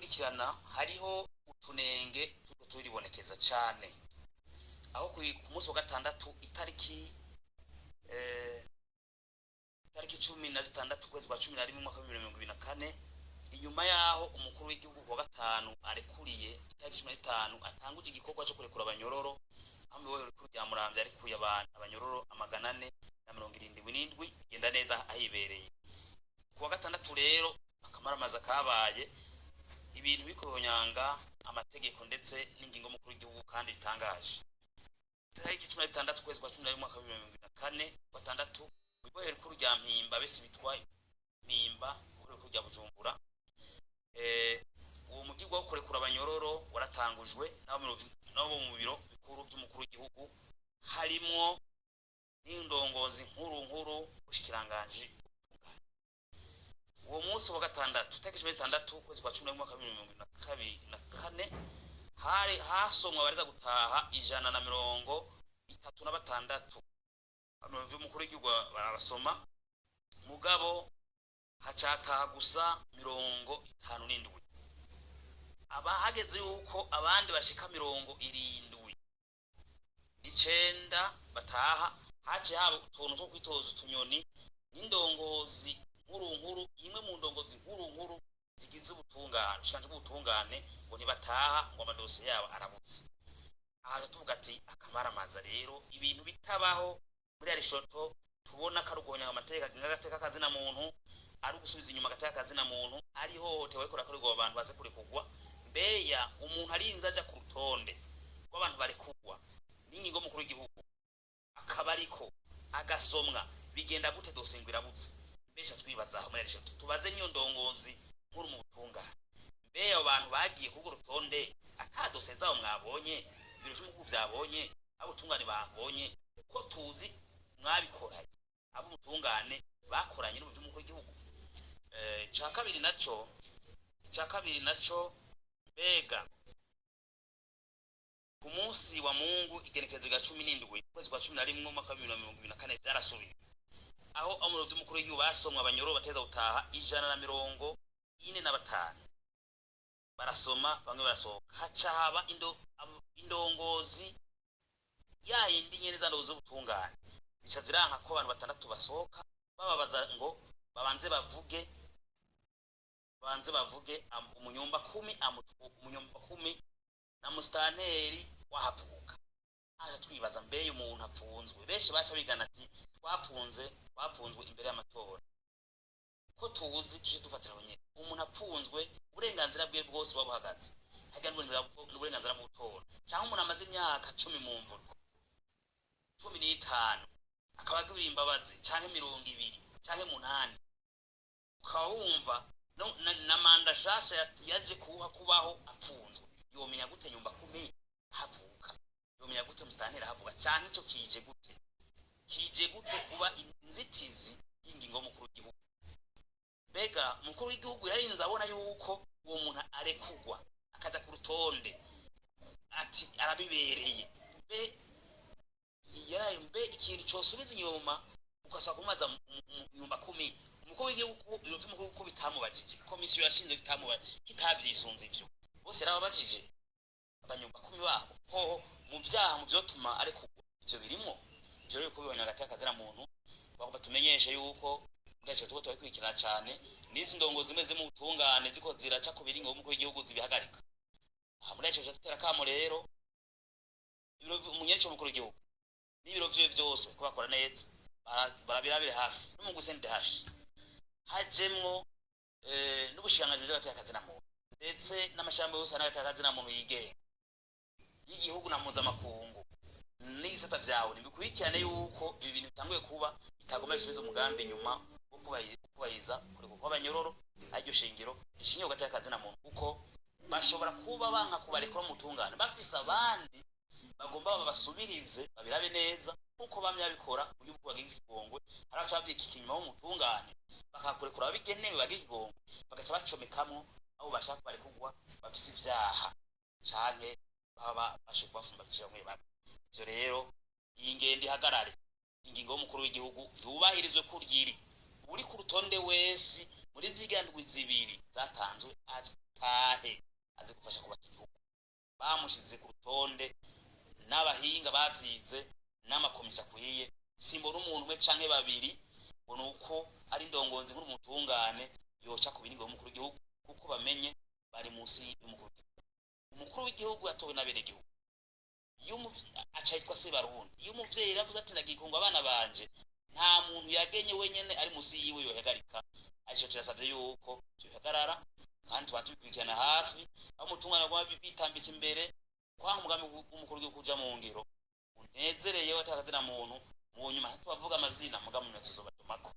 turakurikirana hariho utunenge tuko turibonekeza cyane aho ku munsi wa gatandatu itariki 16 kwezi kwa 11 mwaka wa 2024 inyuma yaho umukuru w'igihugu wa gatanu arekuriye itariki 15 atanguje igikorwa cyo kurekura abanyororo hamwe we rya Muramvya arekuye abanyororo 477 igenda neza ahibereye kuwa gatandatu rero akamaramaza kabaye ibintu bikonyanga amategeko ndetse n'ingingo mukuru w'igihugu kandi bitangaje itariki 16 kwezi kwa 11 mwaka wa 2024 gatandatu wibohera kuri rya Mpimba bese bitwaye Mpimba kuri kujya Bujumbura uwo mugirwa wo kurekura abanyororo waratangujwe nabo mu biro bikuru by'umukuru w'igihugu harimo n'indongozi nkuru ushikiranganje uwo munsi wa gatandatu itariki 16 kwezi kwa 11 mwaka wa 2024 hari hasomwa bariza gutaha 136 hano mukuru w'igihugu barasoma mugabo hacataha gusa 57 abahageze yuko abandi bashika 79 bataha haje habo utuntu two kwitoza utunyoni n'indongozi nkuru imwe mu ndongozi nkuru zigize ubutungane shanje ubutungane ngo nibataha ngo amadose yabo arabutse aha tuvuga ati akamaramaza rero ibintu bitabaho muri arishoto tubona karugonya amateka ngateka kazi na muntu ari gusubiza inyuma gateka kazi na muntu ari hohotewe kora kuri go abantu baze kuri kugwa mbeya umuntu arinza aja ku rutonde rw'abantu bari kugwa n'ingingo mukuru w'igihugu akabariko agasomwa bigenda gute dosingwira butse mbesha twibaza aho muri arishoto tubaze niyo ndongozi nkuru mu butungane mbeya abantu bagiye kugo rutonde atadose zawo mwabonye ibiro by'umugu byabonye abo tungane babonye ko tuzi mwabikoranye abo mutungane bakoranye n'ubyo mu gihugu cya kabiri naco mbega ku munsi wa Mungu igenekezo ga 17 kwezi kwa 11 mwaka wa 2024 byarasubiye aho amurovye mukuru w'igihugu basomwa abanyororo bateza gutaha 145 barasoma bamwe barasohoka haca haba indongozi yindi nyene zandozo ubutungane zica ziranka ko abantu batandatu basohoka bababaza ngo babanze bavuge umunyumba 10 na mustaneri wahavuka aje twibaza mbeye umuntu apfunzwe benshi baca bigana ati twapfunzwe imbere y'amatora ko tuzi tuje dufatira nyene umuntu apfunzwe uburenganzira bwe bwose babuhagaze hajya n'uburenganzira bwo gutora cyangwa umuntu amaze imyaka 10 mu mvugo 15 akabagirira imbabazi cyangwa 20 cyangwa 8 ukawumva na manda shasha yaje kubaho apfunzwe yomenya gute nyumba 10 havuka yomenya gute mustanera havuka cyangwa ico kije gute kuba inzitizi y'ingingo mukuru w'igihugu mbega mukuru w'igihugu yarinze abona yuko uwo muntu arekugwa akaja ku rutonde ati arabibereye mbe ikintu cyosubiza inyuma ukasa kumaza nyumba 10 umukuru w'igihugu biro cy'umukuru ko bitamubajije komisiyo yashinze kitavyisunze ivyo bose rababajije abanyumba 10 babo ho mu byaha mu byo tuma arekugwa ivyo birimo byo rero kubibona hagati y'akazira muntu bagomba tumenyeshe yuko ndetse tuko twakwikira cyane n'izi ndongozi zimeze mu butungane ziko ziraca ku biringo umukuru w'igihugu zibihagarika aha muri cyo gutera kamo rero ibiro umunyereco mukuru w'igihugu n'ibiro vyo byose ko bakora neza barabirabire hafi no mu gusende hashi hajemwo n'ubushinganje bw'agati y'akazi na muntu ndetse n'amashyamba yose n'agati y'akazi na muntu yigenga y'igihugu na mpuzamakungu n'ibisata vyawe nibikurikirane yuko ibi bintu bitanguye kuba bitagomba bisubiza umugambi nyuma wo kubayiza kuri kuko abanyororo aryo shingiro ishinyo gati y'akazi na muntu kuko bashobora kuba banka kubarekura mu tungane bafise abandi bagomba babasubirize babirabe neza kuko bamye babikora uyu bwo bagize ikigongwe haracabye ikikinyuma mu tungane bakakurekura bigenewe bagize ikigongwe bagaca bacomekamo abo bashaka barekugwa bafise ivyaha canke baba bashobora bafumbatira mwe babi ivyo rero iyi ngende ihagarare ingingo y'umukuru w'igihugu yubahirizwe kuryiri uri ku rutonde wese muri zigandwi zibiri zatanzwe atahe mu ngiro unezereye watakazina muntu mu nyuma tubavuga amazina muga mu ntoki zobatumako